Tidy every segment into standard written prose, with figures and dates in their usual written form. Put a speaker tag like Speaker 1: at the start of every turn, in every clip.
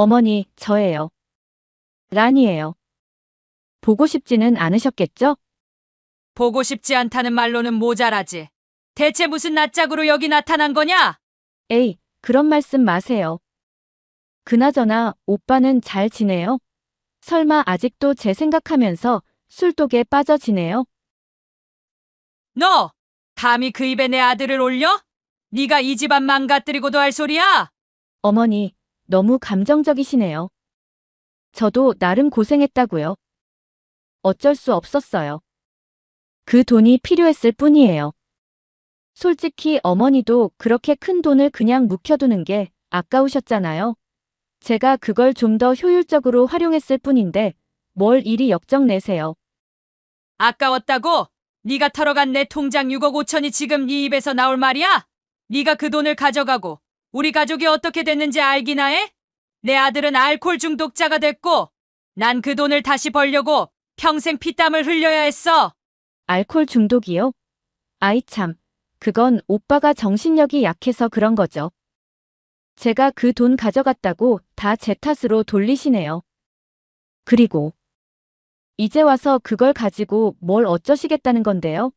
Speaker 1: 어머니, 저예요. 란이에요. 보고 싶지는 않으셨겠죠?
Speaker 2: 보고 싶지 않다는 말로는 모자라지. 대체 무슨 낯짝으로 여기 나타난 거냐?
Speaker 1: 에이, 그런 말씀 마세요. 그나저나 오빠는 잘 지내요? 설마 아직도 제 생각하면서 술독에 빠져 지내요?
Speaker 2: 너! 감히 그 입에 내 아들을 올려? 네가 이 집안 망가뜨리고도 할 소리야?
Speaker 1: 어머니, 너무 감정적이시네요. 저도 나름 고생했다고요. 어쩔 수 없었어요. 그 돈이 필요했을 뿐이에요. 솔직히 어머니도 그렇게 큰 돈을 그냥 묵혀두는 게 아까우셨잖아요. 제가 그걸 좀 더 효율적으로 활용했을 뿐인데 뭘 이리 역정 내세요.
Speaker 2: 아까웠다고? 네가 털어간 내 통장 6억 5천이 지금 네 입에서 나올 말이야? 네가 그 돈을 가져가고 우리 가족이 어떻게 됐는지 알기나 해? 내 아들은 알코올 중독자가 됐고 난 그 돈을 다시 벌려고 평생 피땀을 흘려야 했어.
Speaker 1: 알코올 중독이요? 아이 참, 그건 오빠가 정신력이 약해서 그런 거죠. 제가 그 돈 가져갔다고 다 제 탓으로 돌리시네요. 그리고 이제 와서 그걸 가지고 뭘 어쩌시겠다는 건데요?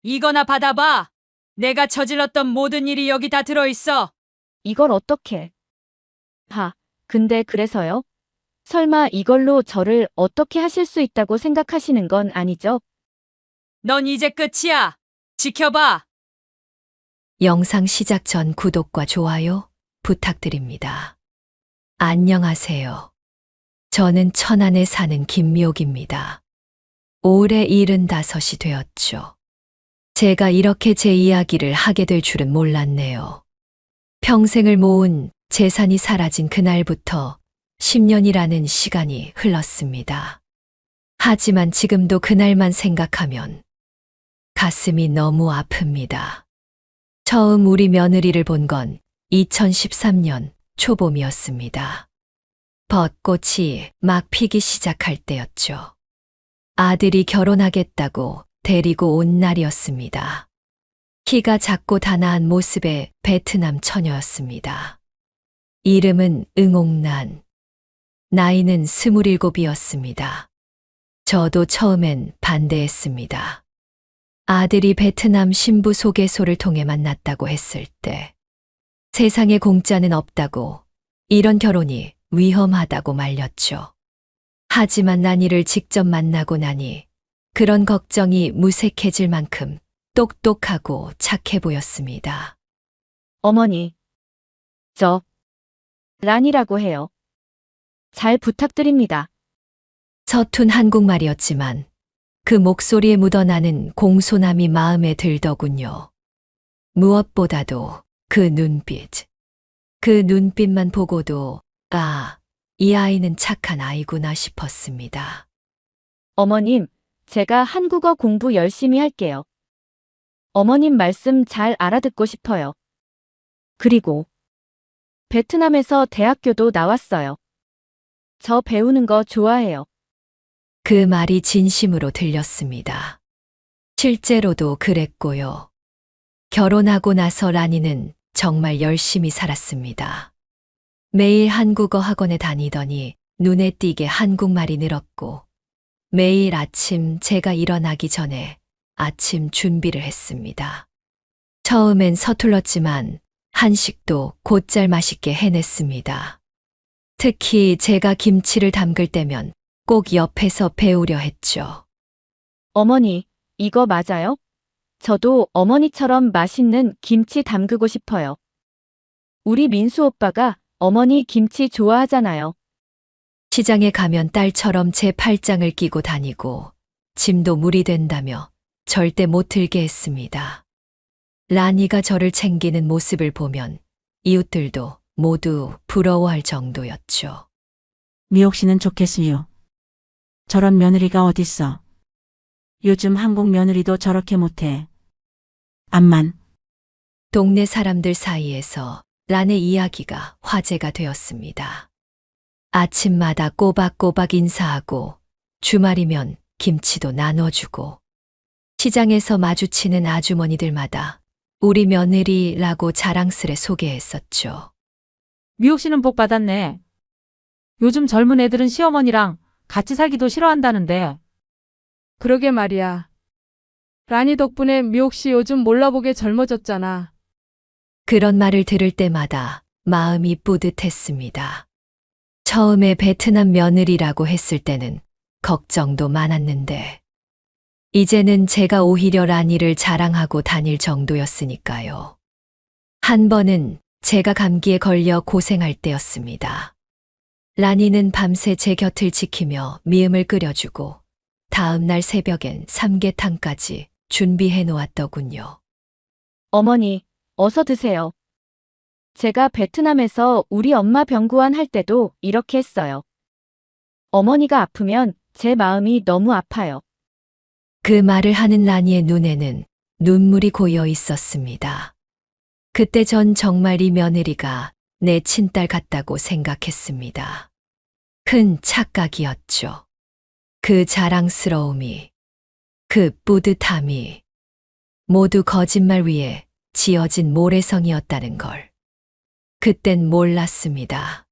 Speaker 2: 이거나 받아봐. 내가 저질렀던 모든 일이 여기 다 들어있어.
Speaker 1: 이걸 어떻게? 근데 그래서요? 설마 이걸로 저를 어떻게 하실 수 있다고 생각하시는 건 아니죠?
Speaker 2: 넌 이제 끝이야. 지켜봐.
Speaker 3: 영상 시작 전 구독과 좋아요 부탁드립니다. 안녕하세요. 저는 천안에 사는 김미옥입니다. 올해 75이 되었죠. 제가 이렇게 제 이야기를 하게 될 줄은 몰랐네요. 평생을 모은 재산이 사라진 그날부터 10년이라는 시간이 흘렀습니다. 하지만 지금도 그날만 생각하면 가슴이 너무 아픕니다. 처음 우리 며느리를 본 건 2013년 초봄이었습니다. 벚꽃이 막 피기 시작할 때였죠. 아들이 결혼하겠다고 데리고 온 날이었습니다. 키가 작고 단아한 모습의 베트남 처녀였습니다. 이름은 응옥란. 나이는 27이었습니다. 저도 처음엔 반대했습니다. 아들이 베트남 신부 소개소를 통해 만났다고 했을 때 세상에 공짜는 없다고, 이런 결혼이 위험하다고 말렸죠. 하지만 난이를 직접 만나고 나니 그런 걱정이 무색해질 만큼 똑똑하고 착해 보였습니다.
Speaker 1: 어머니, 저 란이라고 해요. 잘 부탁드립니다.
Speaker 3: 서툰 한국말이었지만 그 목소리에 묻어나는 공손함이 마음에 들더군요. 무엇보다도 그 눈빛만 보고도 이 아이는 착한 아이구나 싶었습니다.
Speaker 1: 어머님, 제가 한국어 공부 열심히 할게요. 어머님 말씀 잘 알아듣고 싶어요. 그리고 베트남에서 대학교도 나왔어요. 저 배우는 거 좋아해요.
Speaker 3: 그 말이 진심으로 들렸습니다. 실제로도 그랬고요. 결혼하고 나서 란이는 정말 열심히 살았습니다. 매일 한국어 학원에 다니더니 눈에 띄게 한국말이 늘었고, 매일 아침 제가 일어나기 전에 아침 준비를 했습니다. 처음엔 서툴렀지만 한식도 곧잘 맛있게 해냈습니다. 특히 제가 김치를 담글 때면 꼭 옆에서 배우려 했죠.
Speaker 1: 어머니, 이거 맞아요? 저도 어머니처럼 맛있는 김치 담그고 싶어요. 우리 민수 오빠가 어머니 김치 좋아하잖아요.
Speaker 3: 시장에 가면 딸처럼 제 팔짱을 끼고 다니고 짐도 무리 된다며 절대 못 들게 했습니다. 란이가 저를 챙기는 모습을 보면 이웃들도 모두 부러워할 정도였죠.
Speaker 4: 미옥 씨는 좋겠어요. 저런 며느리가 어딨어. 요즘 한국 며느리도 저렇게 못해. 암만.
Speaker 3: 동네 사람들 사이에서 란의 이야기가 화제가 되었습니다. 아침마다 꼬박꼬박 인사하고 주말이면 김치도 나눠주고 시장에서 마주치는 아주머니들마다 우리 며느리라고 자랑스레 소개했었죠.
Speaker 5: 미옥 씨는 복 받았네. 요즘 젊은 애들은 시어머니랑 같이 살기도 싫어한다는데.
Speaker 6: 그러게 말이야. 라니 덕분에 미옥 씨 요즘 몰라보게 젊어졌잖아.
Speaker 3: 그런 말을 들을 때마다 마음이 뿌듯했습니다. 처음에 베트남 며느리라고 했을 때는 걱정도 많았는데, 이제는 제가 오히려 라니를 자랑하고 다닐 정도였으니까요. 한 번은 제가 감기에 걸려 고생할 때였습니다. 라니는 밤새 제 곁을 지키며 미음을 끓여주고 다음 날 새벽엔 삼계탕까지 준비해 놓았더군요.
Speaker 1: 어머니, 어서 드세요. 제가 베트남에서 우리 엄마 병구안 할 때도 이렇게 했어요. 어머니가 아프면 제 마음이 너무 아파요.
Speaker 3: 그 말을 하는 라니의 눈에는 눈물이 고여 있었습니다. 그때 전 정말 이 며느리가 내 친딸 같다고 생각했습니다. 큰 착각이었죠. 그 자랑스러움이, 그 뿌듯함이 모두 거짓말 위에 지어진 모래성이었다는 걸. 그땐 몰랐습니다.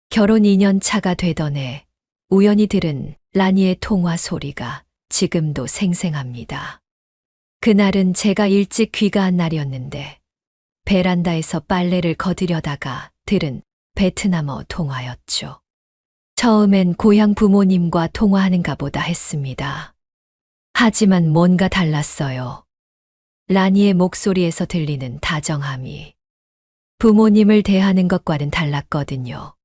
Speaker 3: 결혼 2년 차가 되던 해 우연히 들은 라니의 통화 소리가 지금도 생생합니다. 그날은 제가 일찍 귀가한 날이었는데 베란다에서 빨래를 거두려다가 들은 베트남어 통화였죠. 처음엔 고향 부모님과 통화하는가 보다 했습니다. 하지만 뭔가 달랐어요. 라니의 목소리에서 들리는 다정함이 부모님을 대하는 것과는 달랐거든요.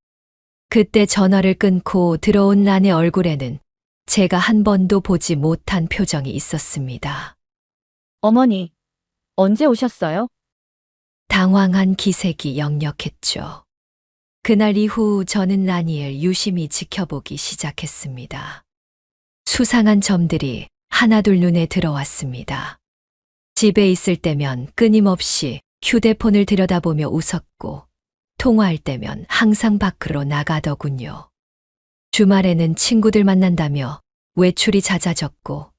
Speaker 3: 그때 전화를 끊고 들어온 라니의 얼굴에는 제가 한 번도 보지 못한 표정이 있었습니다.
Speaker 1: 어머니, 언제 오셨어요?
Speaker 3: 당황한 기색이 역력했죠. 그날 이후 저는 라니를 유심히 지켜보기 시작했습니다. 수상한 점들이 하나둘 눈에 들어왔습니다. 집에 있을 때면 끊임없이 휴대폰을 들여다보며 웃었고, 통화할 때면 항상 밖으로 나가더군요. 주말에는 친구들 만난다며 외출이 잦아졌고,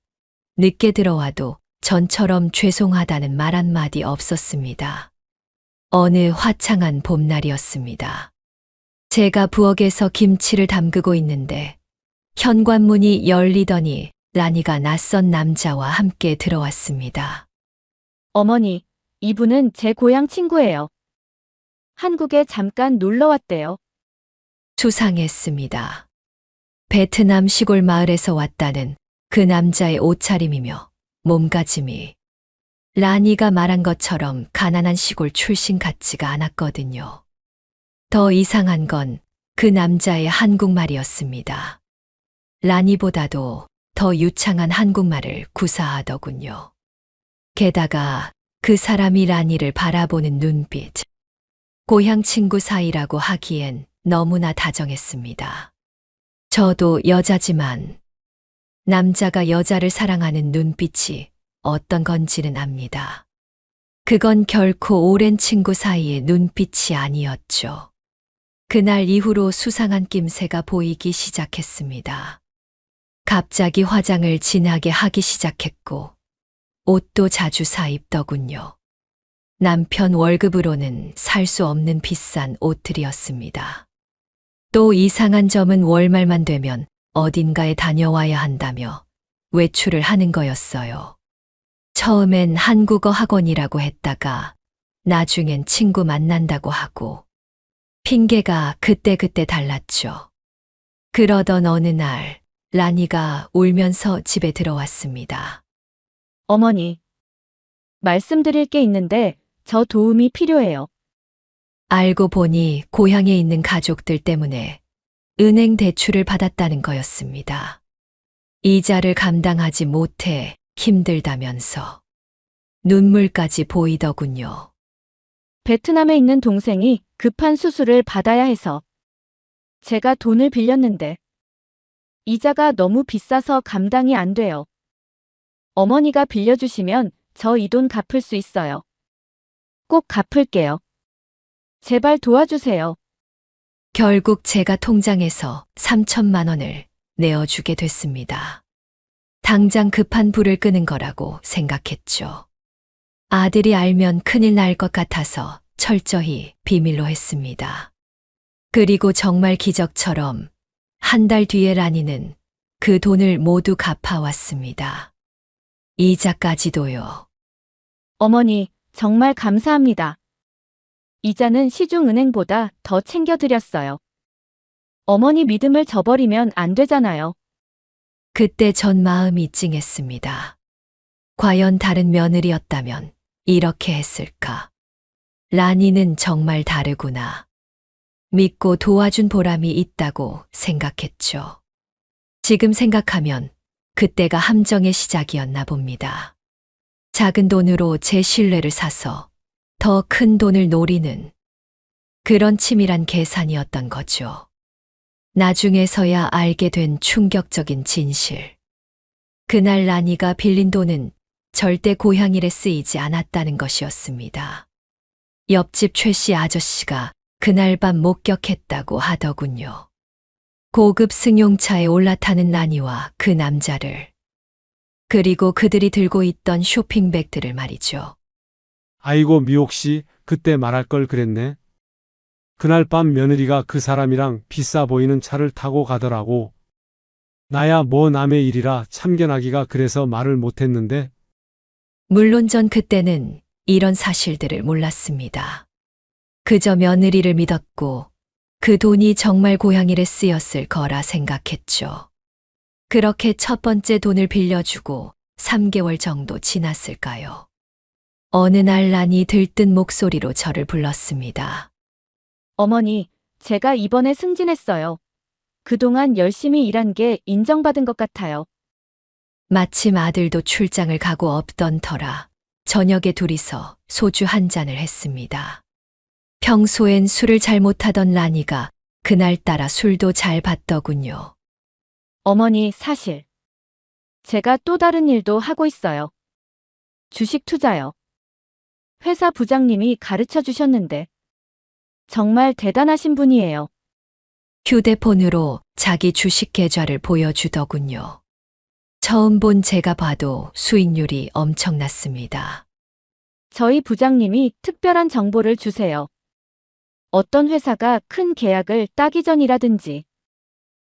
Speaker 3: 늦게 들어와도 전처럼 죄송하다는 말 한마디 없었습니다. 어느 화창한 봄날이었습니다. 제가 부엌에서 김치를 담그고 있는데 현관문이 열리더니 라니가 낯선 남자와 함께 들어왔습니다.
Speaker 1: 어머니, 이분은 제 고향 친구예요. 한국에 잠깐 놀러 왔대요.
Speaker 3: 수상했습니다. 베트남 시골 마을에서 왔다는 그 남자의 옷차림이며 몸가짐이 라니가 말한 것처럼 가난한 시골 출신 같지가 않았거든요. 더 이상한 건 그 남자의 한국말이었습니다. 라니보다도 더 유창한 한국말을 구사하더군요. 게다가 그 사람이 라니를 바라보는 눈빛, 고향 친구 사이라고 하기엔 너무나 다정했습니다. 저도 여자지만 남자가 여자를 사랑하는 눈빛이 어떤 건지는 압니다. 그건 결코 오랜 친구 사이의 눈빛이 아니었죠. 그날 이후로 수상한 낌새가 보이기 시작했습니다. 갑자기 화장을 진하게 하기 시작했고, 옷도 자주 사입더군요. 남편 월급으로는 살 수 없는 비싼 옷들이었습니다. 또 이상한 점은 월말만 되면 어딘가에 다녀와야 한다며 외출을 하는 거였어요. 처음엔 한국어 학원이라고 했다가 나중엔 친구 만난다고 하고, 핑계가 그때그때 달랐죠. 그러던 어느 날 라니가 울면서 집에 들어왔습니다.
Speaker 1: 어머니, 말씀드릴 게 있는데 저 도움이 필요해요.
Speaker 3: 알고 보니 고향에 있는 가족들 때문에 은행 대출을 받았다는 거였습니다. 이자를 감당하지 못해 힘들다면서 눈물까지 보이더군요.
Speaker 1: 베트남에 있는 동생이 급한 수술을 받아야 해서 제가 돈을 빌렸는데 이자가 너무 비싸서 감당이 안 돼요. 어머니가 빌려주시면 저 이 돈 갚을 수 있어요. 꼭 갚을게요. 제발 도와주세요.
Speaker 3: 결국 제가 통장에서 3천만 원을 내어주게 됐습니다. 당장 급한 불을 끄는 거라고 생각했죠. 아들이 알면 큰일 날 것 같아서 철저히 비밀로 했습니다. 그리고 정말 기적처럼 한 달 뒤에 라니는 그 돈을 모두 갚아왔습니다. 이자까지도요.
Speaker 1: 어머니, 정말 감사합니다. 이자는 시중은행보다 더 챙겨드렸어요. 어머니 믿음을 저버리면 안 되잖아요.
Speaker 3: 그때 전 마음이 찡했습니다. 과연 다른 며느리였다면 이렇게 했을까? 라니는 정말 다르구나. 믿고 도와준 보람이 있다고 생각했죠. 지금 생각하면 그때가 함정의 시작이었나 봅니다. 작은 돈으로 제 신뢰를 사서 더 큰 돈을 노리는 그런 치밀한 계산이었던 거죠. 나중에서야 알게 된 충격적인 진실. 그날 라니가 빌린 돈은 절대 고향일에 쓰이지 않았다는 것이었습니다. 옆집 최 씨 아저씨가 그날 밤 목격했다고 하더군요. 고급 승용차에 올라타는 라니와 그 남자를, 그리고 그들이 들고 있던 쇼핑백들을 말이죠.
Speaker 7: 아이고 미옥 씨, 그때 말할 걸 그랬네. 그날 밤 며느리가 그 사람이랑 비싸 보이는 차를 타고 가더라고. 나야 뭐 남의 일이라 참견하기가 그래서 말을 못했는데.
Speaker 3: 물론 전 그때는 이런 사실들을 몰랐습니다. 그저 며느리를 믿었고 그 돈이 정말 고향일에 쓰였을 거라 생각했죠. 그렇게 첫 번째 돈을 빌려주고 3개월 정도 지났을까요? 어느 날 란이 들뜬 목소리로 저를 불렀습니다.
Speaker 1: 어머니, 제가 이번에 승진했어요. 그동안 열심히 일한 게 인정받은 것 같아요.
Speaker 3: 마침 아들도 출장을 가고 없던 터라 저녁에 둘이서 소주 한 잔을 했습니다. 평소엔 술을 잘 못하던 라니가 그날따라 술도 잘 받더군요.
Speaker 1: 어머니, 사실 제가 또 다른 일도 하고 있어요. 주식 투자요. 회사 부장님이 가르쳐 주셨는데 정말 대단하신 분이에요.
Speaker 3: 휴대폰으로 자기 주식 계좌를 보여주더군요. 처음 본 제가 봐도 수익률이 엄청났습니다.
Speaker 1: 저희 부장님이 특별한 정보를 주세요. 어떤 회사가 큰 계약을 따기 전이라든지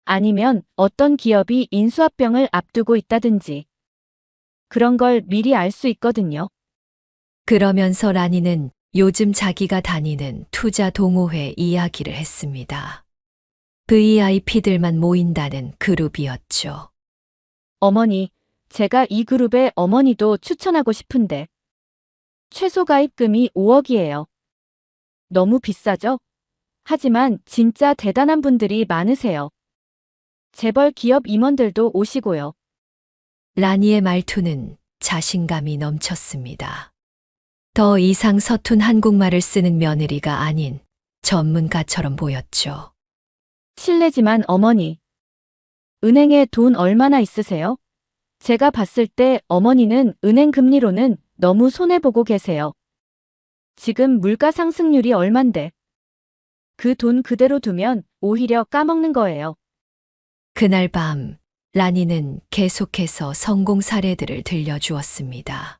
Speaker 1: 아니면 어떤 기업이 인수합병을 앞두고 있다든지 그런 걸 미리 알 수 있거든요.
Speaker 3: 그러면서 라니는 요즘 자기가 다니는 투자 동호회 이야기를 했습니다. VIP들만 모인다는 그룹이었죠.
Speaker 1: 어머니, 제가 이 그룹에 어머니도 추천하고 싶은데 최소 가입금이 5억이에요. 너무 비싸죠? 하지만 진짜 대단한 분들이 많으세요. 재벌 기업 임원들도 오시고요.
Speaker 3: 라니의 말투는 자신감이 넘쳤습니다. 더 이상 서툰 한국말을 쓰는 며느리가 아닌 전문가처럼 보였죠.
Speaker 1: 실례지만 어머니, 은행에 돈 얼마나 있으세요? 제가 봤을 때 어머니는 은행 금리로는 너무 손해보고 계세요. 지금 물가 상승률이 얼만데 그 돈 그대로 두면 오히려 까먹는 거예요.
Speaker 3: 그날 밤 라니는 계속해서 성공 사례들을 들려주었습니다.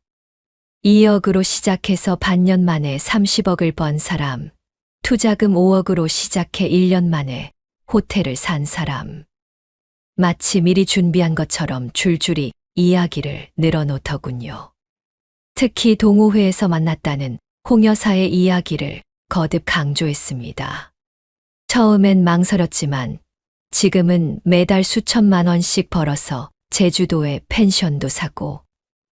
Speaker 3: 2억으로 시작해서 반년 만에 30억을 번 사람, 투자금 5억으로 시작해 1년 만에 호텔을 산 사람. 마치 미리 준비한 것처럼 줄줄이 이야기를 늘어놓더군요. 특히 동호회에서 만났다는 홍 여사의 이야기를 거듭 강조했습니다. 처음엔 망설였지만 지금은 매달 수천만 원씩 벌어서 제주도에 펜션도 사고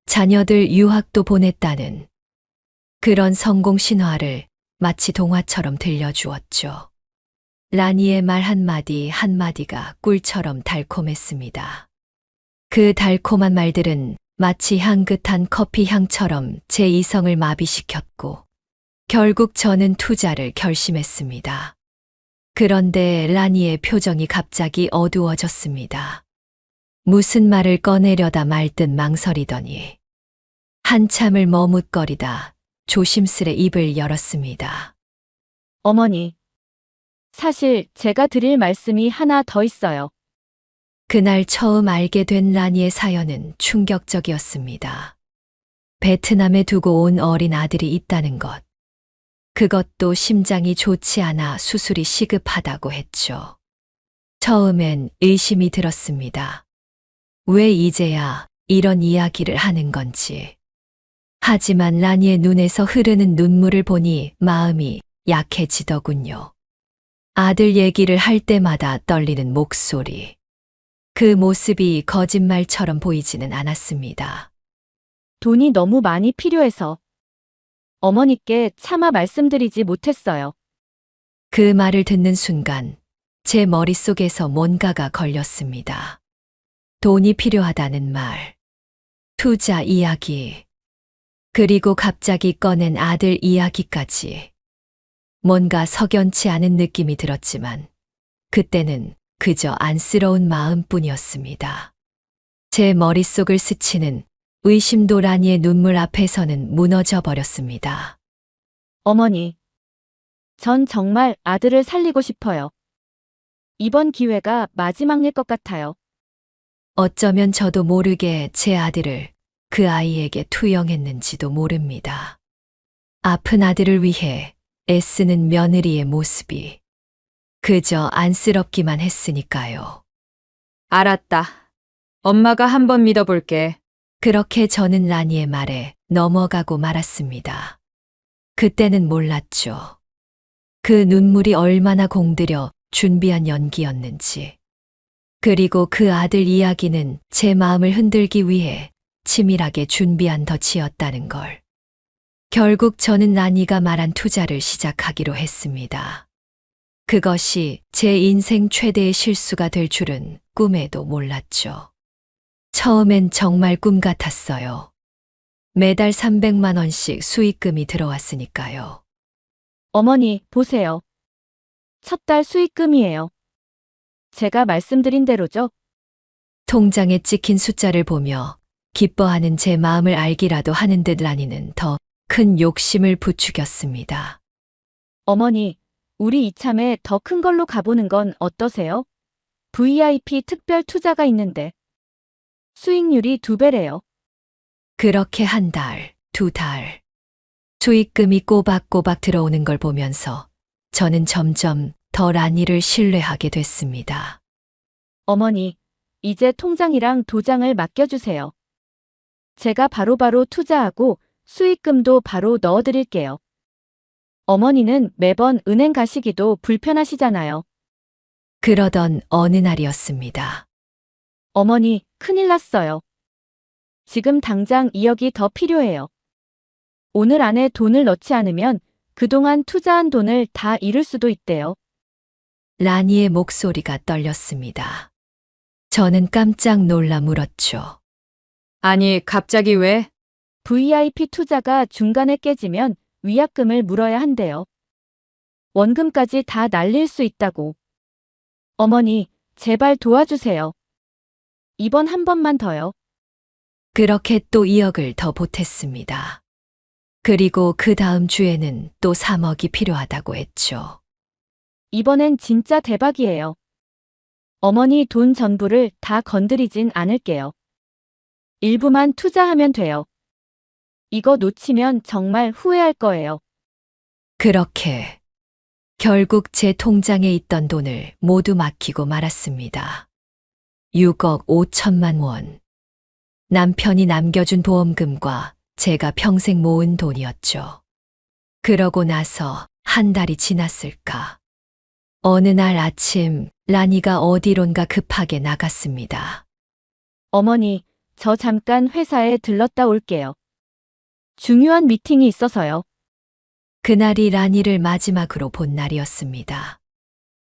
Speaker 3: 자녀들 유학도 보냈다는 그런 성공 신화를 마치 동화처럼 들려주었죠. 라니의 말 한마디 한마디가 꿀처럼 달콤했습니다. 그 달콤한 말들은 마치 향긋한 커피 향처럼 제 이성을 마비시켰고 결국 저는 투자를 결심했습니다. 그런데 라니의 표정이 갑자기 어두워졌습니다. 무슨 말을 꺼내려다 말 듯 망설이더니 한참을 머뭇거리다 조심스레 입을 열었습니다.
Speaker 1: 어머니, 사실 제가 드릴 말씀이 하나 더 있어요.
Speaker 3: 그날 처음 알게 된 라니의 사연은 충격적이었습니다. 베트남에 두고 온 어린 아들이 있다는 것. 그것도 심장이 좋지 않아 수술이 시급하다고 했죠. 처음엔 의심이 들었습니다. 왜 이제야 이런 이야기를 하는 건지. 하지만 라니의 눈에서 흐르는 눈물을 보니 마음이 약해지더군요. 아들 얘기를 할 때마다 떨리는 목소리. 그 모습이 거짓말처럼 보이지는 않았습니다.
Speaker 1: 돈이 너무 많이 필요해서 어머니께 차마 말씀드리지 못했어요.
Speaker 3: 그 말을 듣는 순간 제 머릿속에서 뭔가가 걸렸습니다. 돈이 필요하다는 말, 투자 이야기, 그리고 갑자기 꺼낸 아들 이야기까지. 뭔가 석연치 않은 느낌이 들었지만 그때는 그저 안쓰러운 마음뿐이었습니다. 제 머릿속을 스치는 의심도 라니의 눈물 앞에서는 무너져 버렸습니다.
Speaker 1: 어머니, 전 정말 아들을 살리고 싶어요. 이번 기회가 마지막일 것 같아요.
Speaker 3: 어쩌면 저도 모르게 제 아들을 그 아이에게 투영했는지도 모릅니다. 아픈 아들을 위해 애쓰는 며느리의 모습이 그저 안쓰럽기만 했으니까요.
Speaker 2: 알았다. 엄마가 한번 믿어볼게.
Speaker 3: 그렇게 저는 라니의 말에 넘어가고 말았습니다. 그때는 몰랐죠. 그 눈물이 얼마나 공들여 준비한 연기였는지. 그리고 그 아들 이야기는 제 마음을 흔들기 위해 치밀하게 준비한 덫이었다는 걸. 결국 저는 라니가 말한 투자를 시작하기로 했습니다. 그것이 제 인생 최대의 실수가 될 줄은 꿈에도 몰랐죠. 처음엔 정말 꿈 같았어요. 매달 300만 원씩 수익금이 들어왔으니까요.
Speaker 1: 어머니, 보세요. 첫 달 수익금이에요. 제가 말씀드린 대로죠.
Speaker 3: 통장에 찍힌 숫자를 보며 기뻐하는 제 마음을 알기라도 하는 듯 라니는 더 큰 욕심을 부추겼습니다.
Speaker 1: 어머니, 우리 이참에 더 큰 걸로 가보는 건 어떠세요? VIP 특별 투자가 있는데 수익률이 2배래요.
Speaker 3: 그렇게 한 달, 2달. 수익금이 꼬박꼬박 들어오는 걸 보면서 저는 점점 더 라니를 신뢰하게 됐습니다.
Speaker 1: 어머니, 이제 통장이랑 도장을 맡겨주세요. 제가 바로바로 투자하고 수익금도 바로 넣어드릴게요. 어머니는 매번 은행 가시기도 불편하시잖아요.
Speaker 3: 그러던 어느 날이었습니다.
Speaker 1: 어머니, 큰일 났어요. 지금 당장 2억이 더 필요해요. 오늘 안에 돈을 넣지 않으면 그동안 투자한 돈을 다 잃을 수도 있대요.
Speaker 3: 라니의 목소리가 떨렸습니다. 저는 깜짝 놀라 물었죠.
Speaker 2: 아니, 갑자기 왜?
Speaker 1: VIP 투자가 중간에 깨지면 위약금을 물어야 한대요. 원금까지 다 날릴 수 있다고. 어머니, 제발 도와주세요. 이번 한 번만 더요.
Speaker 3: 그렇게 또 2억을 더 보탰습니다. 그리고 그 다음 주에는 또 3억이 필요하다고 했죠.
Speaker 1: 이번엔 진짜 대박이에요. 어머니 돈 전부를 다 건드리진 않을게요. 일부만 투자하면 돼요. 이거 놓치면 정말 후회할 거예요.
Speaker 3: 그렇게 결국 제 통장에 있던 돈을 모두 맡기고 말았습니다. 6억 5천만 원. 남편이 남겨준 보험금과 제가 평생 모은 돈이었죠. 그러고 나서 한 달이 지났을까. 어느 날 아침 라니가 어디론가 급하게 나갔습니다.
Speaker 1: 어머니, 저 잠깐 회사에 들렀다 올게요. 중요한 미팅이 있어서요.
Speaker 3: 그날이 라니를 마지막으로 본 날이었습니다.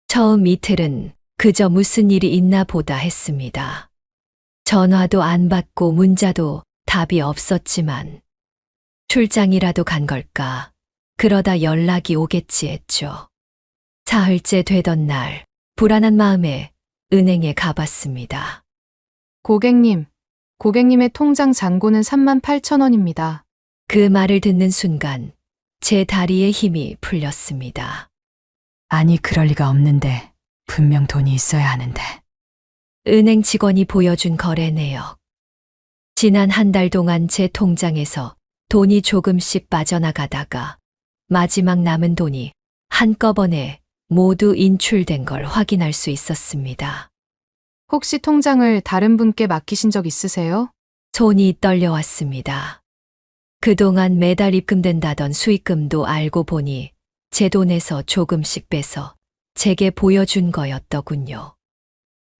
Speaker 3: 처음 이틀은 그저 무슨 일이 있나 보다 했습니다. 전화도 안 받고 문자도 답이 없었지만 출장이라도 간 걸까? 그러다 연락이 오겠지 했죠. 사흘째 되던 날 불안한 마음에 은행에 가봤습니다.
Speaker 5: 고객님의 통장 잔고는 38,000원입니다.
Speaker 3: 그 말을 듣는 순간 제 다리에 힘이 풀렸습니다.
Speaker 8: 아니, 그럴 리가 없는데. 분명 돈이 있어야 하는데.
Speaker 3: 은행 직원이 보여준 거래 내역. 지난 한 달 동안 제 통장에서 돈이 조금씩 빠져나가다가 마지막 남은 돈이 한꺼번에 모두 인출된 걸 확인할 수 있었습니다.
Speaker 9: 혹시 통장을 다른 분께 맡기신 적 있으세요?
Speaker 3: 손이 떨려왔습니다. 그동안 매달 입금된다던 수익금도 알고 보니 제 돈에서 조금씩 빼서 제게 보여준 거였더군요.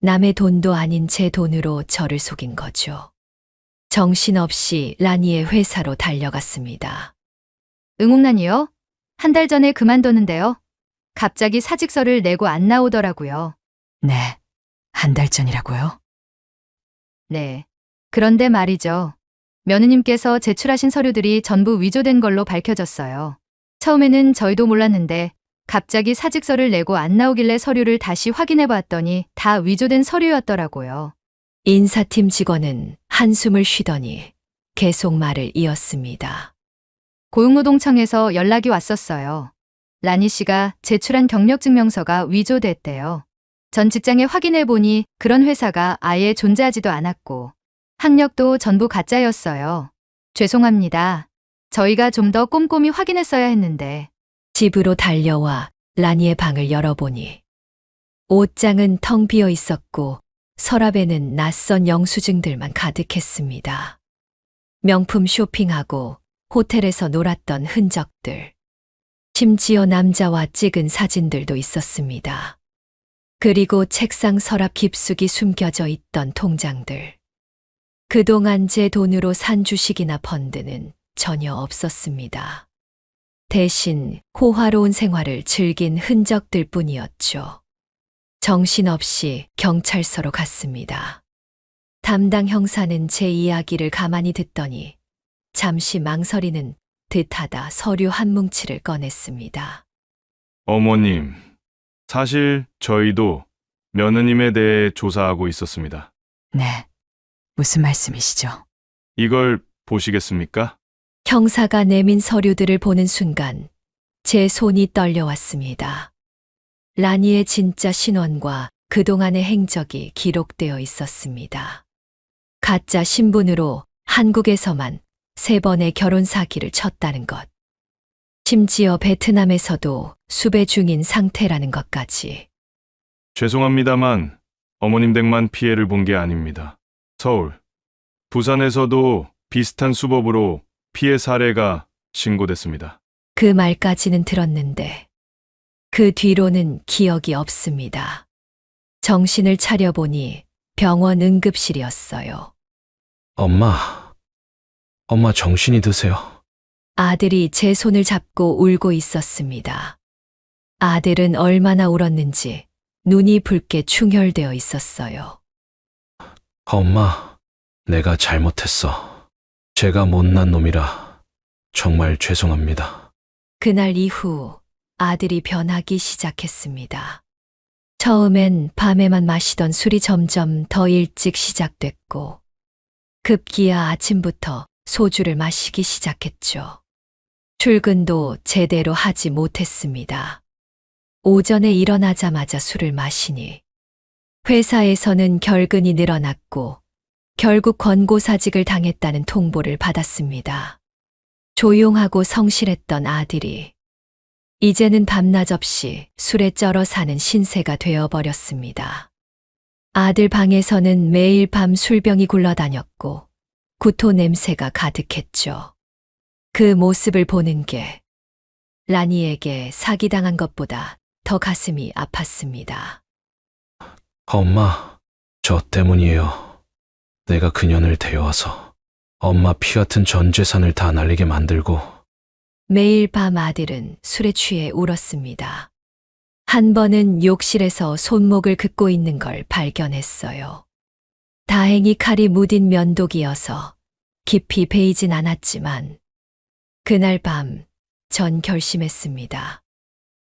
Speaker 3: 남의 돈도 아닌 제 돈으로 저를 속인 거죠. 정신없이 라니의 회사로 달려갔습니다.
Speaker 10: 응옥란이요? 한 달 전에 그만뒀는데요. 갑자기 사직서를 내고 안 나오더라고요.
Speaker 8: 네. 한 달 전이라고요?
Speaker 10: 네. 그런데 말이죠. 며느님께서 제출하신 서류들이 전부 위조된 걸로 밝혀졌어요. 처음에는 저희도 몰랐는데 갑자기 사직서를 내고 안 나오길래 서류를 다시 확인해 봤더니 다 위조된 서류였더라고요.
Speaker 3: 인사팀 직원은 한숨을 쉬더니 계속 말을 이었습니다.
Speaker 10: 고용노동청에서 연락이 왔었어요. 라니 씨가 제출한 경력증명서가 위조됐대요. 전 직장에 확인해 보니 그런 회사가 아예 존재하지도 않았고 학력도 전부 가짜였어요. 죄송합니다. 저희가 좀 더 꼼꼼히 확인했어야 했는데.
Speaker 3: 집으로 달려와 라니의 방을 열어보니 옷장은 텅 비어 있었고 서랍에는 낯선 영수증들만 가득했습니다. 명품 쇼핑하고 호텔에서 놀았던 흔적들, 심지어 남자와 찍은 사진들도 있었습니다. 그리고 책상 서랍 깊숙이 숨겨져 있던 통장들. 그동안 제 돈으로 산 주식이나 펀드는 전혀 없었습니다. 대신 호화로운 생활을 즐긴 흔적들 뿐이었죠. 정신없이 경찰서로 갔습니다. 담당 형사는 제 이야기를 가만히 듣더니 잠시 망설이는 듯하다 서류 한 뭉치를 꺼냈습니다.
Speaker 11: 어머님, 사실 저희도 며느님에 대해 조사하고 있었습니다.
Speaker 8: 네. 무슨 말씀이시죠?
Speaker 11: 이걸 보시겠습니까?
Speaker 3: 형사가 내민 서류들을 보는 순간 제 손이 떨려왔습니다. 라니의 진짜 신원과 그동안의 행적이 기록되어 있었습니다. 가짜 신분으로 한국에서만 3번의 결혼 사기를 쳤다는 것. 심지어 베트남에서도 수배 중인 상태라는 것까지.
Speaker 11: 죄송합니다만 어머님 댁만 피해를 본 게 아닙니다. 서울, 부산에서도 비슷한 수법으로 피해 사례가 신고됐습니다.
Speaker 3: 그 말까지는 들었는데 그 뒤로는 기억이 없습니다. 정신을 차려보니 병원 응급실이었어요.
Speaker 12: 엄마 정신이 드세요.
Speaker 3: 아들이 제 손을 잡고 울고 있었습니다. 아들은 얼마나 울었는지 눈이 붉게 충혈되어 있었어요.
Speaker 12: 엄마, 내가 잘못했어. 제가 못난 놈이라 정말 죄송합니다.
Speaker 3: 그날 이후 아들이 변하기 시작했습니다. 처음엔 밤에만 마시던 술이 점점 더 일찍 시작됐고 급기야 아침부터 소주를 마시기 시작했죠. 출근도 제대로 하지 못했습니다. 오전에 일어나자마자 술을 마시니 회사에서는 결근이 늘어났고 결국 권고사직을 당했다는 통보를 받았습니다. 조용하고 성실했던 아들이 이제는 밤낮 없이 술에 쩔어 사는 신세가 되어버렸습니다. 아들 방에서는 매일 밤 술병이 굴러다녔고 구토 냄새가 가득했죠. 그 모습을 보는 게 라니에게 사기당한 것보다 더 가슴이 아팠습니다.
Speaker 12: 엄마, 저 때문이에요. 내가 그년을 데려와서 엄마 피 같은 전 재산을 다 날리게 만들고.
Speaker 3: 매일 밤 아들은 술에 취해 울었습니다. 한 번은 욕실에서 손목을 긋고 있는 걸 발견했어요. 다행히 칼이 무딘 면도기여서 깊이 베이진 않았지만 그날 밤 전 결심했습니다.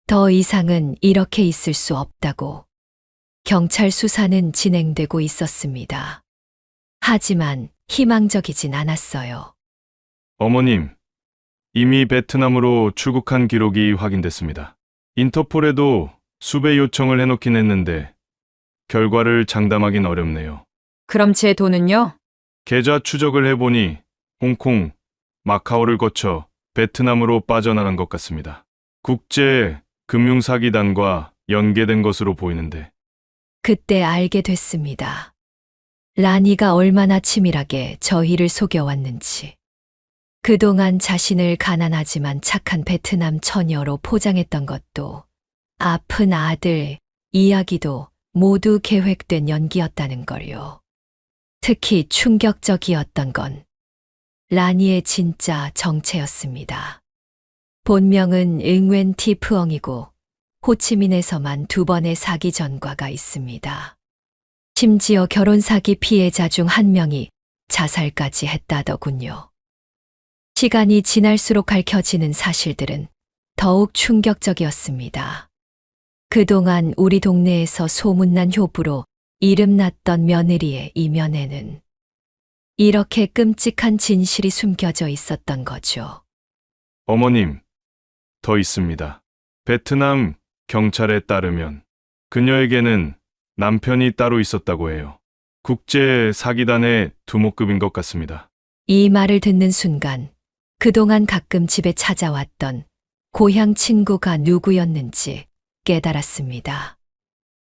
Speaker 3: 더 이상은 이렇게 있을 수 없다고. 경찰 수사는 진행되고 있었습니다. 하지만 희망적이진 않았어요.
Speaker 11: 어머님, 이미 베트남으로 출국한 기록이 확인됐습니다. 인터폴에도 수배 요청을 해놓긴 했는데 결과를 장담하긴 어렵네요.
Speaker 2: 그럼 제 돈은요?
Speaker 11: 계좌 추적을 해보니 홍콩, 마카오를 거쳐 베트남으로 빠져나간 것 같습니다. 국제 금융사기단과 연계된 것으로 보이는데
Speaker 3: 그때 알게 됐습니다. 라니가 얼마나 치밀하게 저희를 속여왔는지. 그동안 자신을 가난하지만 착한 베트남 처녀로 포장했던 것도, 아픈 아들 이야기도 모두 계획된 연기였다는 걸요. 특히 충격적이었던 건 라니의 진짜 정체였습니다. 본명은 응웬 티 프엉이고 호치민에서만 2번의 사기 전과가 있습니다. 심지어 결혼 사기 피해자 중 한 명이 자살까지 했다더군요. 시간이 지날수록 밝혀지는 사실들은 더욱 충격적이었습니다. 그동안 우리 동네에서 소문난 효부로 이름났던 며느리의 이면에는 이렇게 끔찍한 진실이 숨겨져 있었던 거죠.
Speaker 11: 어머님, 더 있습니다. 베트남 경찰에 따르면 그녀에게는 남편이 따로 있었다고 해요. 국제 사기단의 두목급인 것 같습니다.
Speaker 3: 이 말을 듣는 순간 그동안 가끔 집에 찾아왔던 고향 친구가 누구였는지 깨달았습니다.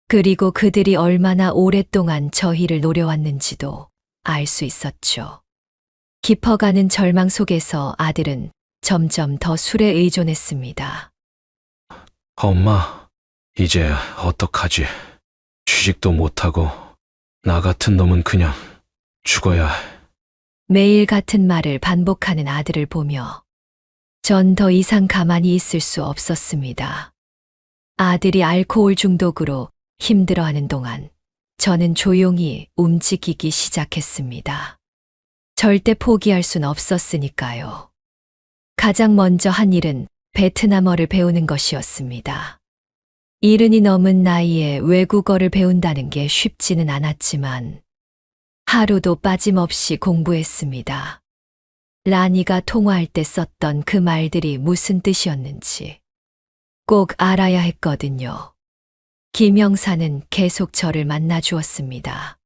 Speaker 3: 그리고 그들이 얼마나 오랫동안 저희를 노려왔는지도 알 수 있었죠. 깊어가는 절망 속에서 아들은 점점 더 술에 의존했습니다.
Speaker 12: 엄마, 이제 어떡하지? 취직도 못하고 나 같은 놈은 그냥 죽어야 해.
Speaker 3: 매일 같은 말을 반복하는 아들을 보며 전 더 이상 가만히 있을 수 없었습니다. 아들이 알코올 중독으로 힘들어하는 동안 저는 조용히 움직이기 시작했습니다. 절대 포기할 순 없었으니까요. 가장 먼저 한 일은 베트남어를 배우는 것이었습니다. 70이 넘은 나이에 외국어를 배운다는 게 쉽지는 않았지만 하루도 빠짐없이 공부했습니다. 라니가 통화할 때 썼던 그 말들이 무슨 뜻이었는지 꼭 알아야 했거든요. 김영사는 계속 저를 만나 주었습니다.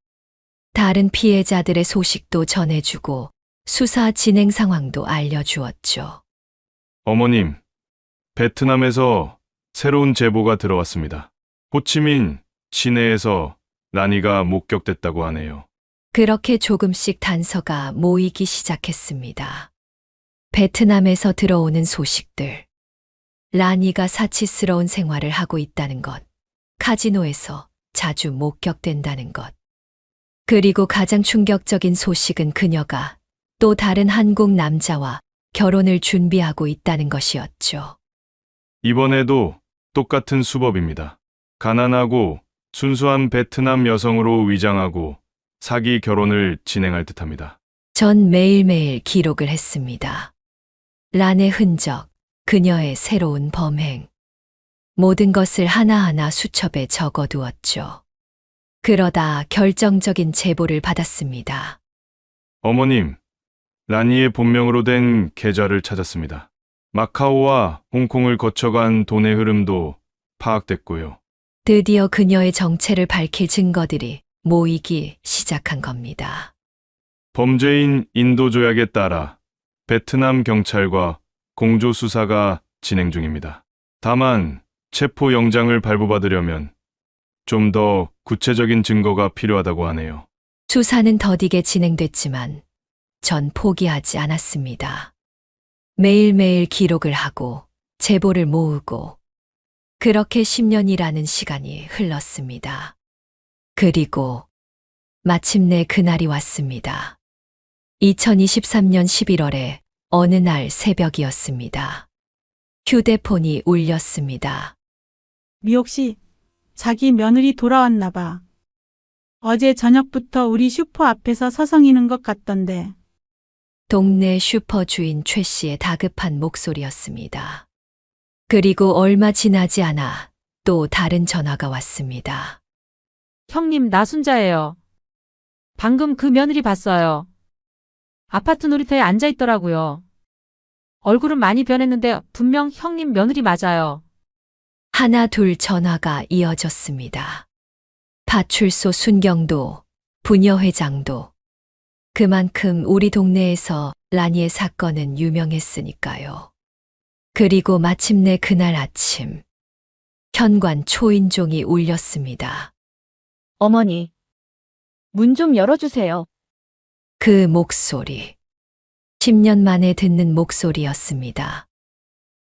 Speaker 3: 다른 피해자들의 소식도 전해주고 수사 진행 상황도 알려주었죠.
Speaker 11: 어머님, 베트남에서 새로운 제보가 들어왔습니다. 호치민 시내에서 라니가 목격됐다고 하네요.
Speaker 3: 그렇게 조금씩 단서가 모이기 시작했습니다. 베트남에서 들어오는 소식들. 라니가 사치스러운 생활을 하고 있다는 것. 카지노에서 자주 목격된다는 것. 그리고 가장 충격적인 소식은 그녀가 또 다른 한국 남자와 결혼을 준비하고 있다는 것이었죠.
Speaker 11: 이번에도 똑같은 수법입니다. 가난하고 순수한 베트남 여성으로 위장하고 사기 결혼을 진행할 듯합니다.
Speaker 3: 전 매일매일 기록을 했습니다. 란의 흔적, 그녀의 새로운 범행. 모든 것을 하나하나 수첩에 적어두었죠. 그러다 결정적인 제보를 받았습니다.
Speaker 11: 어머님, 라니의 본명으로 된 계좌를 찾았습니다. 마카오와 홍콩을 거쳐간 돈의 흐름도 파악됐고요.
Speaker 3: 드디어 그녀의 정체를 밝힐 증거들이 모이기 시작한 겁니다.
Speaker 11: 범죄인 인도 조약에 따라 베트남 경찰과 공조 수사가 진행 중입니다. 다만 체포 영장을 발부받으려면 좀 더 구체적인 증거가 필요하다고 하네요.
Speaker 3: 수사는 더디게 진행됐지만 전 포기하지 않았습니다. 매일매일 기록을 하고 제보를 모으고 그렇게 10년이라는 시간이 흘렀습니다. 그리고 마침내 그날이 왔습니다. 2023년 11월에 어느 날 새벽이었습니다. 휴대폰이 울렸습니다.
Speaker 13: 미옥 씨, 자기 며느리 돌아왔나 봐. 어제 저녁부터 우리 슈퍼 앞에서 서성이는 것 같던데.
Speaker 3: 동네 슈퍼 주인 최 씨의 다급한 목소리였습니다. 그리고 얼마 지나지 않아 또 다른 전화가 왔습니다.
Speaker 5: 형님, 나 순자예요. 방금 그 며느리 봤어요. 아파트 놀이터에 앉아 있더라고요. 얼굴은 많이 변했는데 분명 형님 며느리 맞아요.
Speaker 3: 하나 둘 전화가 이어졌습니다. 파출소 순경도, 부녀회장도. 그만큼 우리 동네에서 라니의 사건은 유명했으니까요. 그리고 마침내 그날 아침, 현관 초인종이 울렸습니다.
Speaker 1: 어머니, 문 좀 열어주세요.
Speaker 3: 그 목소리. 10년 만에 듣는 목소리였습니다.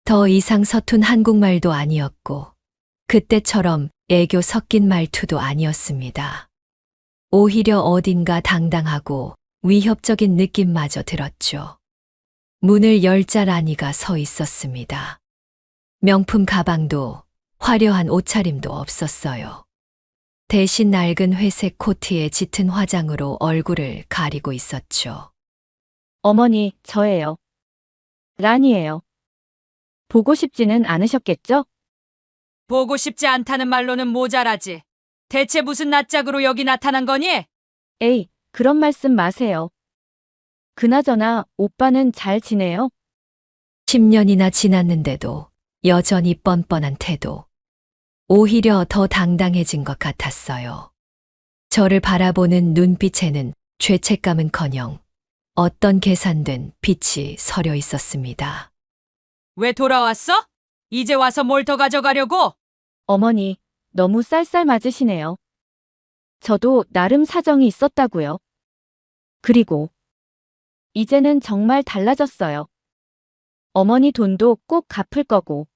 Speaker 3: 더 이상 서툰 한국말도 아니었고, 그때처럼 애교 섞인 말투도 아니었습니다. 오히려 어딘가 당당하고 위협적인 느낌마저 들었죠. 문을 열자 라니가 서 있었습니다. 명품 가방도 화려한 옷차림도 없었어요. 대신 낡은 회색 코트에 짙은 화장으로 얼굴을 가리고 있었죠.
Speaker 1: 어머니, 저예요. 란이에요. 보고 싶지는 않으셨겠죠?
Speaker 2: 보고 싶지 않다는 말로는 모자라지. 대체 무슨 낯짝으로 여기 나타난 거니?
Speaker 1: 에이, 그런 말씀 마세요. 그나저나 오빠는 잘 지내요?
Speaker 3: 10년이나 지났는데도 여전히 뻔뻔한 태도. 오히려 더 당당해진 것 같았어요. 저를 바라보는 눈빛에는 죄책감은커녕 어떤 계산된 빛이 서려 있었습니다.
Speaker 2: 왜 돌아왔어? 이제 와서 뭘 더 가져가려고?
Speaker 1: 어머니, 너무 쌀쌀 맞으시네요. 저도 나름 사정이 있었다고요. 그리고 이제는 정말 달라졌어요. 어머니 돈도 꼭 갚을 거고.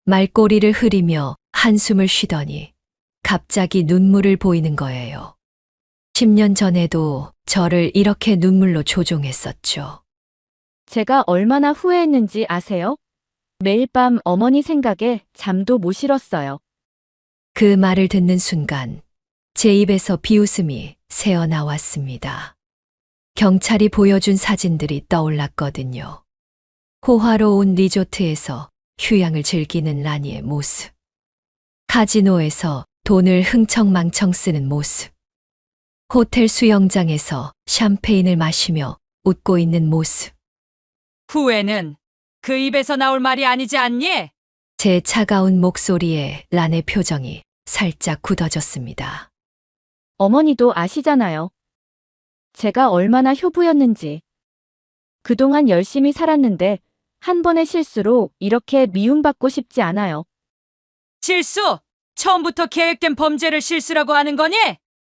Speaker 3: 말꼬리를 흐리며 한숨을 쉬더니 갑자기 눈물을 보이는 거예요. 10년 전에도 저를 이렇게 눈물로 조종했었죠.
Speaker 1: 제가 얼마나 후회했는지 아세요? 매일 밤 어머니 생각에 잠도 못 잃었어요.
Speaker 3: 그 말을 듣는 순간 제 입에서 비웃음이 새어나왔습니다. 경찰이 보여준 사진들이 떠올랐거든요. 호화로운 리조트에서 휴양을 즐기는 라니의 모습. 카지노에서 돈을 흥청망청 쓰는 모습. 호텔 수영장에서 샴페인을 마시며 웃고 있는 모습.
Speaker 2: 후회는 그 입에서 나올 말이 아니지 않니?
Speaker 3: 제 차가운 목소리에 란의 표정이 살짝 굳어졌습니다.
Speaker 1: 어머니도 아시잖아요. 제가 얼마나 효부였는지. 그동안 열심히 살았는데 한 번의 실수로 이렇게 미움받고 싶지 않아요.
Speaker 2: 실수! 처음부터 계획된 범죄를 실수라고 하는 거니?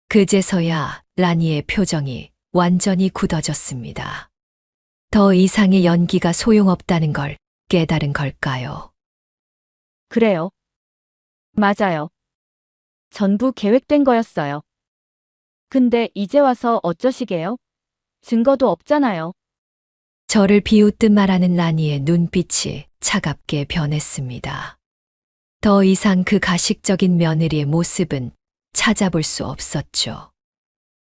Speaker 3: 그제서야 라니의 표정이 완전히 굳어졌습니다. 더 이상의 연기가 소용없다는 걸 깨달은 걸까요?
Speaker 1: 그래요. 맞아요. 전부 계획된 거였어요. 근데 이제 와서 어쩌시게요? 증거도 없잖아요.
Speaker 3: 저를 비웃듯 말하는 라니의 눈빛이 차갑게 변했습니다. 더 이상 그 가식적인 며느리의 모습은 찾아볼 수 없었죠.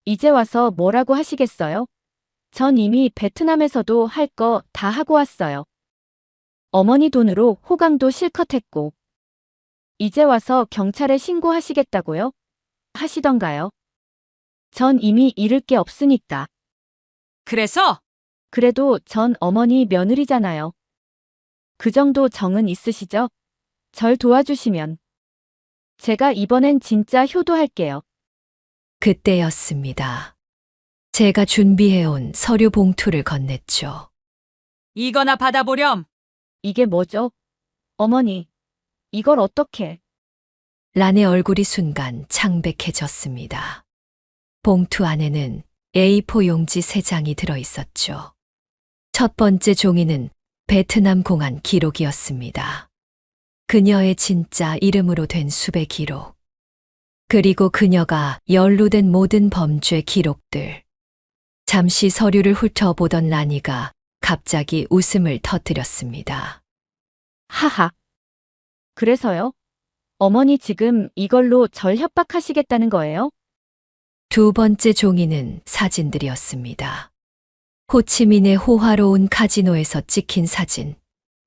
Speaker 1: 이제 와서 뭐라고 하시겠어요? 전 이미 베트남에서도 할 거 다 하고 왔어요. 어머니 돈으로 호강도 실컷 했고. 이제 와서 경찰에 신고하시겠다고요? 하시던가요? 전 이미 잃을 게 없으니까.
Speaker 2: 그래서?
Speaker 1: 그래도 전 어머니 며느리잖아요. 그 정도 정은 있으시죠? 절 도와주시면. 제가 이번엔 진짜 효도할게요.
Speaker 3: 그때였습니다. 제가 준비해온 서류 봉투를 건넸죠.
Speaker 2: 이거나 받아보렴.
Speaker 1: 이게 뭐죠? 어머니, 이걸 어떻게?
Speaker 3: 란의 얼굴이 순간 창백해졌습니다. 봉투 안에는 A4 용지 3장이 들어있었죠. 첫 번째 종이는 베트남 공안 기록이었습니다. 그녀의 진짜 이름으로 된 수배 기록. 그리고 그녀가 연루된 모든 범죄 기록들. 잠시 서류를 훑어보던 라니가 갑자기 웃음을 터뜨렸습니다.
Speaker 1: 하하. 그래서요? 어머니 지금 이걸로 절 협박하시겠다는 거예요?
Speaker 3: 두 번째 종이는 사진들이었습니다. 호치민의 호화로운 카지노에서 찍힌 사진,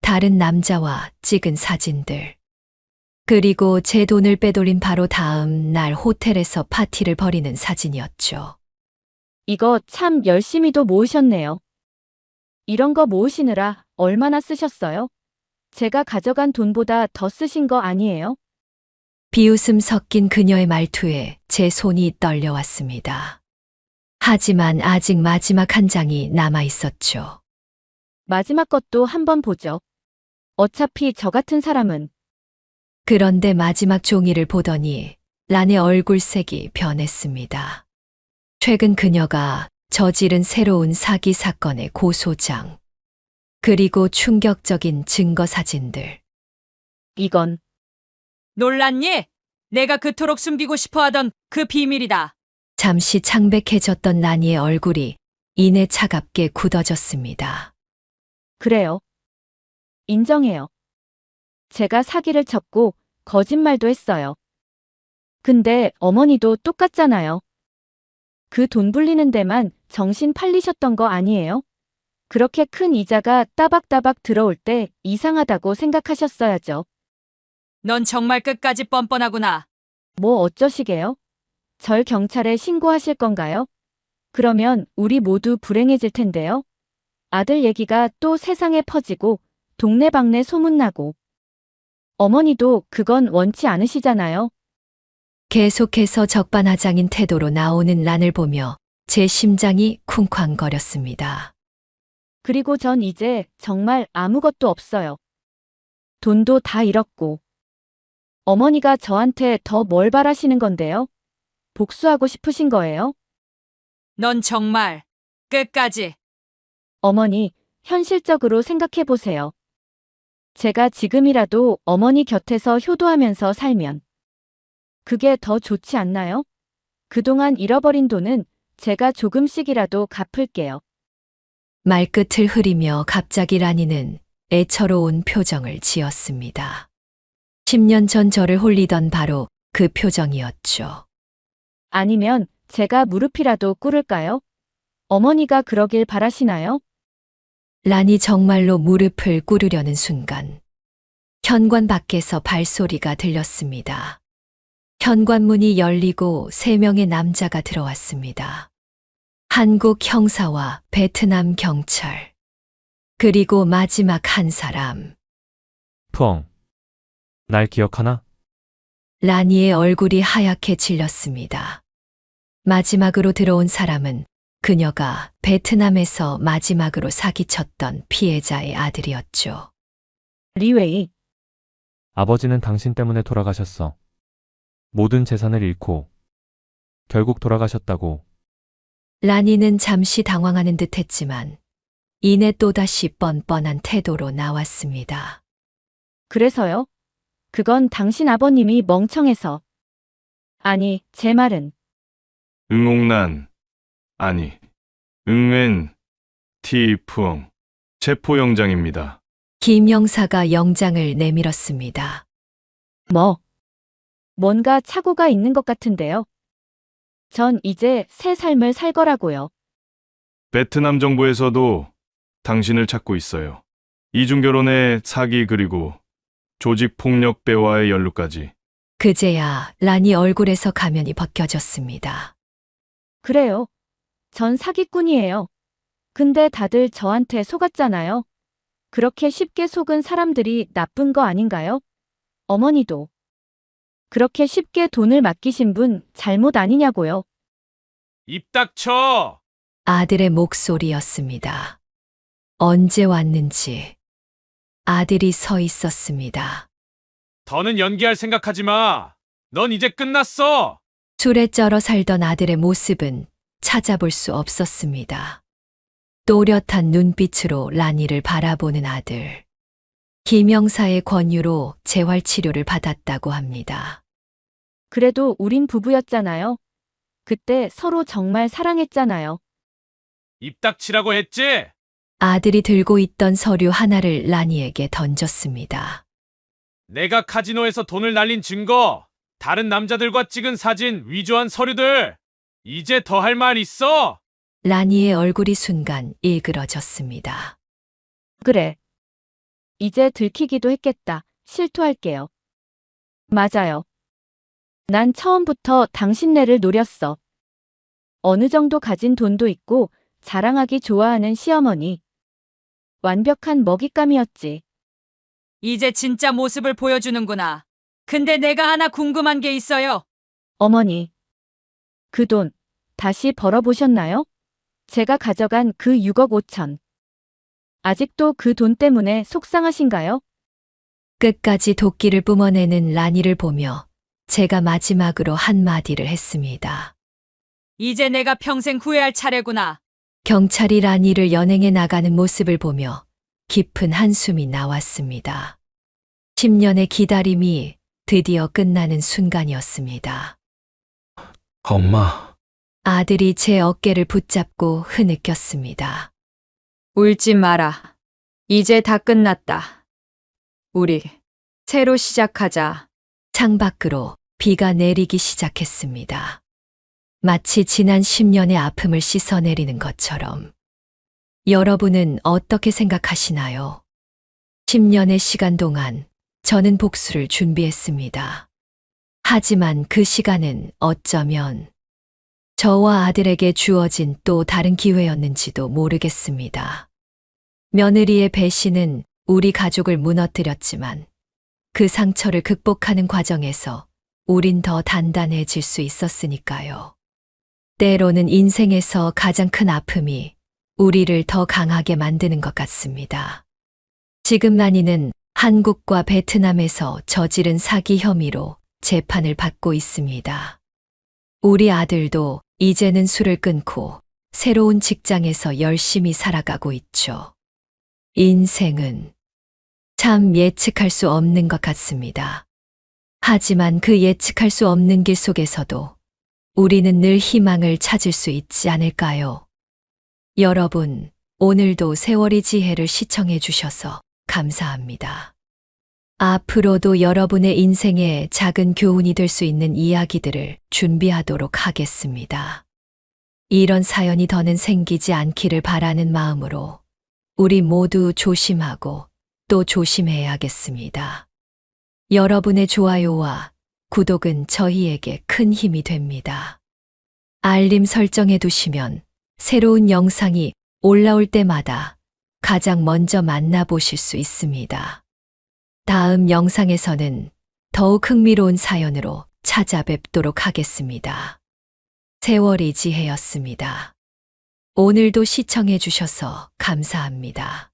Speaker 3: 다른 남자와 찍은 사진들. 그리고 제 돈을 빼돌린 바로 다음 날 호텔에서 파티를 벌이는 사진이었죠.
Speaker 1: 이거 참 열심히도 모으셨네요. 이런 거 모으시느라 얼마나 쓰셨어요? 제가 가져간 돈보다 더 쓰신 거 아니에요?
Speaker 3: 비웃음 섞인 그녀의 말투에 제 손이 떨려왔습니다. 하지만 아직 마지막 한 장이 남아 있었죠.
Speaker 1: 마지막 것도 한번 보죠. 어차피 저 같은 사람은
Speaker 3: 그런데 마지막 종이를 보더니 란의 얼굴색이 변했습니다. 최근 그녀가 저지른 새로운 사기 사건의 고소장, 그리고 충격적인 증거 사진들.
Speaker 1: 이건
Speaker 2: 놀랐니? 내가 그토록 숨기고 싶어 하던 그 비밀이다.
Speaker 3: 잠시 창백해졌던 란이의 얼굴이 이내 차갑게 굳어졌습니다.
Speaker 1: 그래요. 인정해요. 제가 사기를 쳤고 거짓말도 했어요. 근데 어머니도 똑같잖아요. 그 돈 불리는 데만 정신 팔리셨던 거 아니에요? 그렇게 큰 이자가 따박따박 들어올 때 이상하다고 생각하셨어야죠.
Speaker 2: 넌 정말 끝까지 뻔뻔하구나.
Speaker 1: 뭐 어쩌시게요? 절 경찰에 신고하실 건가요? 그러면 우리 모두 불행해질 텐데요. 아들 얘기가 또 세상에 퍼지고 동네방네 소문나고. 어머니도 그건 원치 않으시잖아요.
Speaker 3: 계속해서 적반하장인 태도로 나오는 란을 보며 제 심장이 쿵쾅거렸습니다.
Speaker 1: 그리고 전 이제 정말 아무것도 없어요. 돈도 다 잃었고. 어머니가 저한테 더 뭘 바라시는 건데요? 복수하고 싶으신 거예요?
Speaker 2: 넌 정말 끝까지.
Speaker 1: 어머니, 현실적으로 생각해 보세요. 제가 지금이라도 어머니 곁에서 효도하면서 살면 그게 더 좋지 않나요? 그동안 잃어버린 돈은 제가 조금씩이라도 갚을게요.
Speaker 3: 말끝을 흐리며 갑자기 란이는 애처로운 표정을 지었습니다. 10년 전 저를 홀리던 바로 그 표정이었죠.
Speaker 1: 아니면 제가 무릎이라도 꿇을까요? 어머니가 그러길 바라시나요?
Speaker 3: 란이 정말로 무릎을 꿇으려는 순간 현관 밖에서 발소리가 들렸습니다. 현관문이 열리고 3명의 남자가 들어왔습니다. 한국 형사와 베트남 경찰, 그리고 마지막 한 사람.
Speaker 12: 푸엉, 날 기억하나?
Speaker 3: 라니의 얼굴이 하얗게 질렸습니다. 마지막으로 들어온 사람은 그녀가 베트남에서 마지막으로 사기쳤던 피해자의 아들이었죠.
Speaker 1: 리웨이.
Speaker 12: 아버지는 당신 때문에 돌아가셨어. 모든 재산을 잃고 결국 돌아가셨다고.
Speaker 3: 라니는 잠시 당황하는 듯 했지만 이내 또다시 뻔뻔한 태도로 나왔습니다.
Speaker 1: 그래서요? 그건 당신 아버님이 멍청해서. 아니, 제 말은
Speaker 11: 응옥난, 아니, 응웬, 티푸엉, 체포영장입니다.
Speaker 3: 김 형사가 영장을 내밀었습니다.
Speaker 1: 뭔가 착오가 있는 것 같은데요. 전 이제 새 삶을 살 거라고요.
Speaker 11: 베트남 정부에서도 당신을 찾고 있어요. 이중결혼의 사기 그리고 조직폭력 배와의 연루까지.
Speaker 3: 그제야 라니 얼굴에서 가면이 벗겨졌습니다.
Speaker 1: 그래요. 전 사기꾼이에요. 근데 다들 저한테 속았잖아요. 그렇게 쉽게 속은 사람들이 나쁜 거 아닌가요? 어머니도. 그렇게 쉽게 돈을 맡기신 분 잘못 아니냐고요.
Speaker 11: 입 닥쳐!
Speaker 3: 아들의 목소리였습니다. 언제 왔는지 아들이 서 있었습니다.
Speaker 11: 더는 연기할 생각하지 마. 넌 이제 끝났어.
Speaker 3: 술에 쩔어 살던 아들의 모습은 찾아볼 수 없었습니다. 또렷한 눈빛으로 라니를 바라보는 아들. 김영사의 권유로 재활치료를 받았다고 합니다.
Speaker 1: 그래도 우린 부부였잖아요. 그때 서로 정말 사랑했잖아요.
Speaker 11: 입 닥치라고 했지?
Speaker 3: 아들이 들고 있던 서류 하나를 라니에게 던졌습니다.
Speaker 11: 내가 카지노에서 돈을 날린 증거, 다른 남자들과 찍은 사진, 위조한 서류들. 이제 더 할 말 있어?
Speaker 3: 라니의 얼굴이 순간 일그러졌습니다.
Speaker 1: 그래. 이제 들키기도 했겠다. 실토할게요. 맞아요. 난 처음부터 당신네를 노렸어. 어느 정도 가진 돈도 있고 자랑하기 좋아하는 시어머니. 완벽한 먹잇감이었지.
Speaker 2: 이제 진짜 모습을 보여주는구나. 근데 내가 하나 궁금한 게 있어요.
Speaker 1: 어머니. 그 돈 다시 벌어보셨나요? 제가 가져간 그 6억 5천. 아직도 그 돈 때문에 속상하신가요?
Speaker 3: 끝까지 도끼를 뿜어내는 라니를 보며 제가 마지막으로 한마디를 했습니다.
Speaker 2: 이제 내가 평생 후회할 차례구나.
Speaker 3: 경찰이 라니를 연행해 나가는 모습을 보며 깊은 한숨이 나왔습니다. 10년의 기다림이 드디어 끝나는 순간이었습니다.
Speaker 12: 엄마,
Speaker 3: 아들이 제 어깨를 붙잡고 흐느꼈습니다.
Speaker 2: 울지 마라. 이제 다 끝났다. 우리 새로 시작하자.
Speaker 3: 창밖으로 비가 내리기 시작했습니다. 마치 지난 10년의 아픔을 씻어내리는 것처럼. 여러분은 어떻게 생각하시나요? 10년의 시간 동안 저는 복수를 준비했습니다. 하지만 그 시간은 어쩌면 저와 아들에게 주어진 또 다른 기회였는지도 모르겠습니다. 며느리의 배신은 우리 가족을 무너뜨렸지만 그 상처를 극복하는 과정에서 우린 더 단단해질 수 있었으니까요. 때로는 인생에서 가장 큰 아픔이 우리를 더 강하게 만드는 것 같습니다. 지금 라니는 한국과 베트남에서 저지른 사기 혐의로 재판을 받고 있습니다. 우리 아들도 이제는 술을 끊고 새로운 직장에서 열심히 살아가고 있죠. 인생은 참 예측할 수 없는 것 같습니다. 하지만 그 예측할 수 없는 길 속에서도 우리는 늘 희망을 찾을 수 있지 않을까요? 여러분, 오늘도 세월이 지혜를 시청해 주셔서 감사합니다. 앞으로도 여러분의 인생에 작은 교훈이 될 수 있는 이야기들을 준비하도록 하겠습니다. 이런 사연이 더는 생기지 않기를 바라는 마음으로 우리 모두 조심하고 또 조심해야겠습니다. 여러분의 좋아요와 구독은 저희에게 큰 힘이 됩니다. 알림 설정해 두시면 새로운 영상이 올라올 때마다 가장 먼저 만나보실 수 있습니다. 다음 영상에서는 더욱 흥미로운 사연으로 찾아뵙도록 하겠습니다. 세월이 지혜였습니다. 오늘도 시청해 주셔서 감사합니다.